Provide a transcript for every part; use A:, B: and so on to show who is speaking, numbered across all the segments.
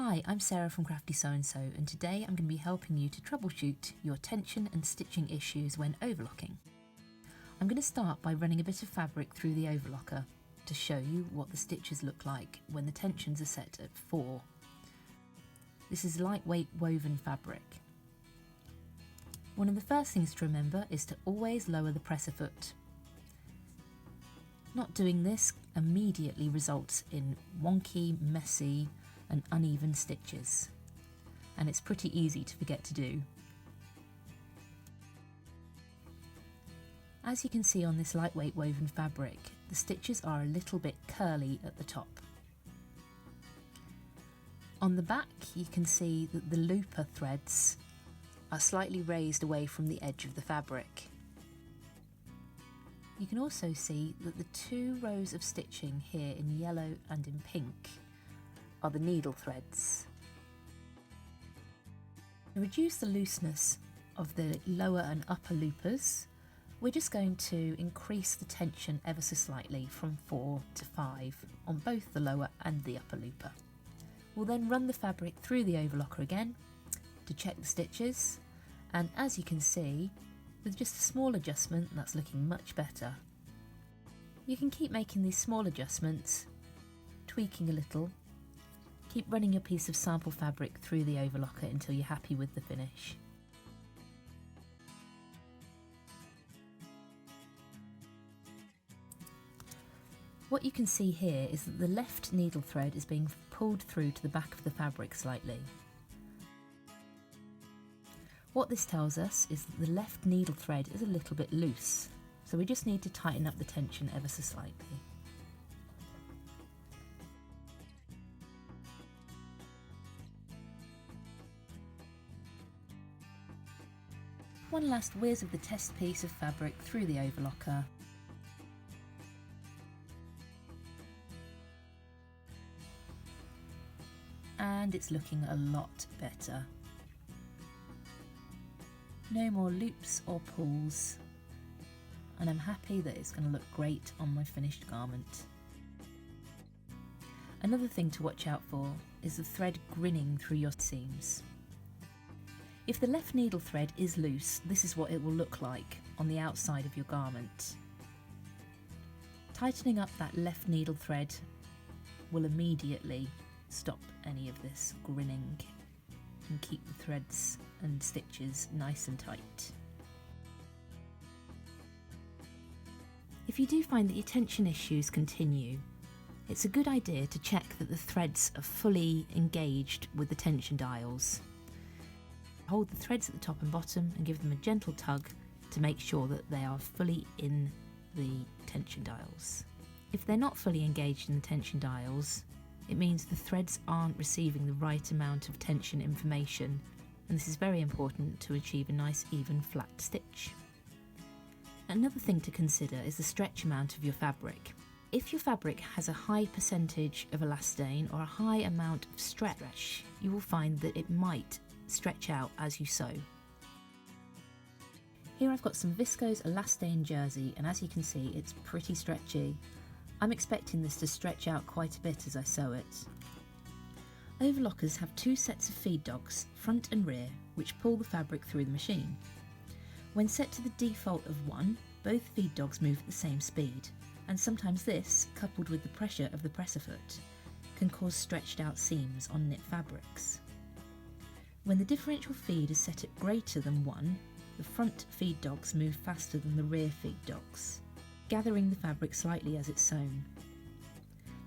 A: Hi, I'm Sarah from Crafty Sew&So, and today I'm going to be helping you to troubleshoot your tension and stitching issues when overlocking. I'm going to start by running a bit of fabric through the overlocker to show you what the stitches look like when the tensions are set at 4. This is lightweight woven fabric. One of the first things to remember is to always lower the presser foot. Not doing this immediately results in wonky, messy and uneven stitches, and it's pretty easy to forget to do. As you can see on this lightweight woven fabric, the stitches are a little bit curly at the top. On the back you can see that the looper threads are slightly raised away from the edge of the fabric. You can also see that the 2 rows of stitching here in yellow and in pink are the needle threads. To reduce the looseness of the lower and upper loopers, we're just going to increase the tension ever so slightly from 4 to 5 on both the lower and the upper looper. We'll then run the fabric through the overlocker again to check the stitches, and as you can see, with just a small adjustment, that's looking much better. You can keep making these small adjustments, tweaking a little. Keep running your piece of sample fabric through the overlocker until you're happy with the finish. What you can see here is that the left needle thread is being pulled through to the back of the fabric slightly. What this tells us is that the left needle thread is a little bit loose, so we just need to tighten up the tension ever so slightly. One last whiz of the test piece of fabric through the overlocker. And it's looking a lot better. No more loops or pulls, and I'm happy that it's going to look great on my finished garment. Another thing to watch out for is the thread grinning through your seams. If the left needle thread is loose, this is what it will look like on the outside of your garment. Tightening up that left needle thread will immediately stop any of this grinning and keep the threads and stitches nice and tight. If you do find that your tension issues continue, it's a good idea to check that the threads are fully engaged with the tension dials. Hold the threads at the top and bottom and give them a gentle tug to make sure that they are fully in the tension dials. If they're not fully engaged in the tension dials, it means the threads aren't receiving the right amount of tension information, and this is very important to achieve a nice even flat stitch. Another thing to consider is the stretch amount of your fabric. If your fabric has a high percentage of elastane or a high amount of stretch, you will find that it might stretch out as you sew. Here I've got some viscose elastane jersey, and as you can see it's pretty stretchy. I'm expecting this to stretch out quite a bit as I sew it. Overlockers have 2 sets of feed dogs, front and rear, which pull the fabric through the machine. When set to the default of 1, both feed dogs move at the same speed, and sometimes this, coupled with the pressure of the presser foot, can cause stretched out seams on knit fabrics. When the differential feed is set at greater than 1, the front feed dogs move faster than the rear feed dogs, gathering the fabric slightly as it's sewn.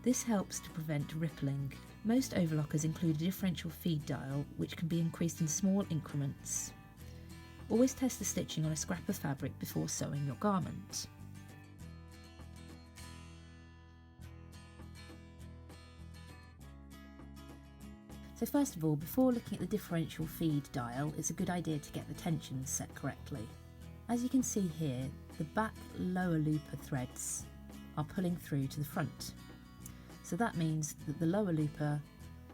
A: This helps to prevent rippling. Most overlockers include a differential feed dial, which can be increased in small increments. Always test the stitching on a scrap of fabric before sewing your garment. So first of all, before looking at the differential feed dial, it's a good idea to get the tensions set correctly. As you can see here, the back lower looper threads are pulling through to the front. So that means that the lower looper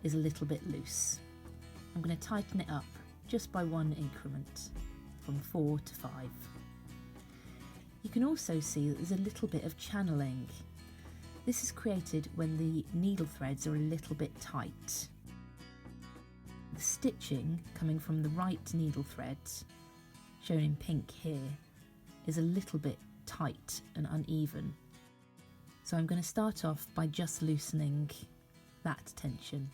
A: is a little bit loose. I'm going to tighten it up just by 1 increment, from 4 to 5. You can also see that there's a little bit of channeling. This is created when the needle threads are a little bit tight. the stitching coming from the right needle thread, shown in pink here, is a little bit tight and uneven. So I'm going to start off by just loosening that tension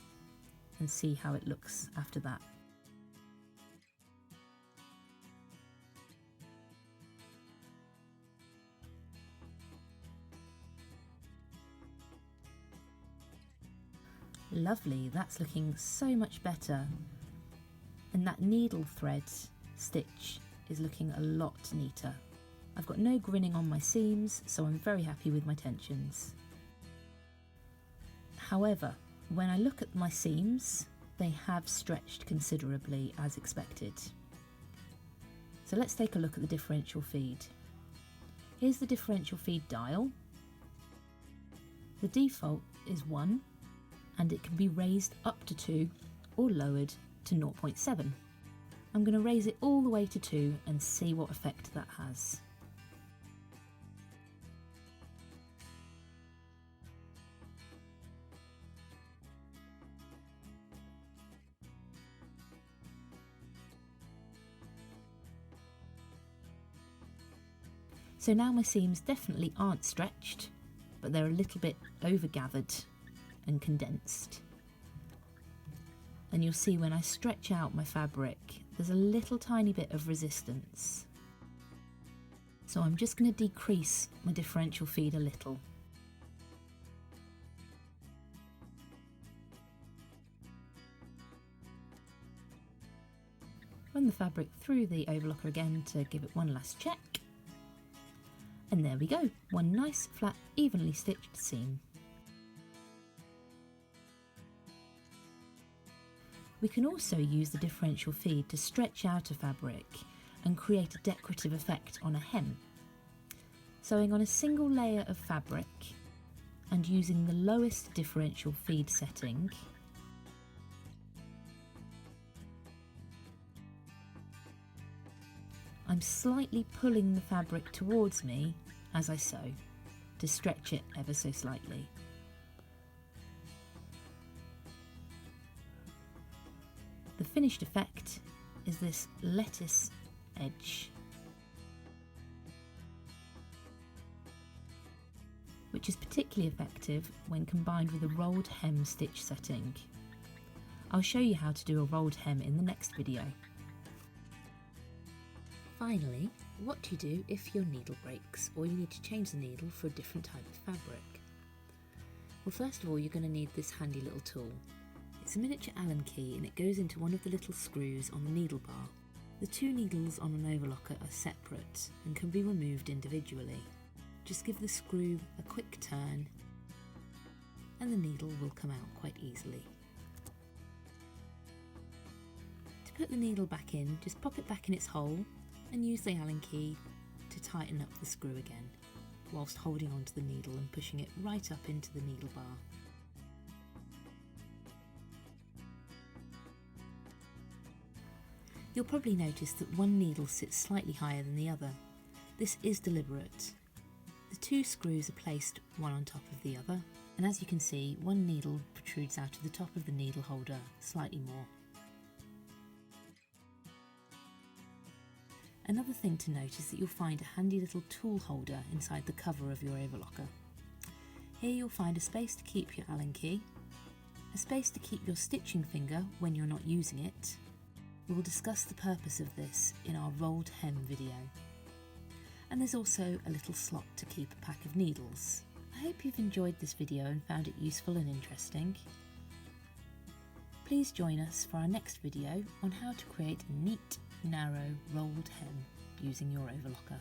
A: and see how it looks after that. Lovely, that's looking so much better. And that needle thread stitch is looking a lot neater. I've got no grinning on my seams, so I'm very happy with my tensions. However, when I look at my seams, they have stretched considerably as expected. So let's take a look at the differential feed. Here's the differential feed dial. The default is 1, and it can be raised up to 2 or lowered to 0.7. I'm going to raise it all the way to 2 and see what effect that has. So now my seams definitely aren't stretched, but they're a little bit over-gathered and condensed. And you'll see when I stretch out my fabric, there's a little tiny bit of resistance. So I'm just going to decrease my differential feed a little. Run the fabric through the overlocker again to give it one last check. And there we go, one nice, flat, evenly stitched seam. We can also use the differential feed to stretch out a fabric and create a decorative effect on a hem. Sewing on a single layer of fabric and using the lowest differential feed setting, I'm slightly pulling the fabric towards me as I sew to stretch it ever so slightly. The finished effect is this lettuce edge, which is particularly effective when combined with a rolled hem stitch setting. I'll show you how to do a rolled hem in the next video. Finally, what do you do if your needle breaks or you need to change the needle for a different type of fabric? Well, first of all, you're going to need this handy little tool. It's a miniature Allen key and it goes into one of the little screws on the needle bar. The two needles on an overlocker are separate and can be removed individually. Just give the screw a quick turn and the needle will come out quite easily. To put the needle back in, just pop it back in its hole and use the Allen key to tighten up the screw again, whilst holding onto the needle and pushing it right up into the needle bar. You'll probably notice that one needle sits slightly higher than the other. This is deliberate. The two screws are placed one on top of the other, and as you can see, one needle protrudes out of the top of the needle holder slightly more. Another thing to note is that you'll find a handy little tool holder inside the cover of your overlocker. Here you'll find a space to keep your Allen key, a space to keep your stitching finger when you're not using it. We will discuss the purpose of this in our rolled hem video. And there's also a little slot to keep a pack of needles. I hope you've enjoyed this video and found it useful and interesting. Please join us for our next video on how to create a neat, narrow, rolled hem using your overlocker.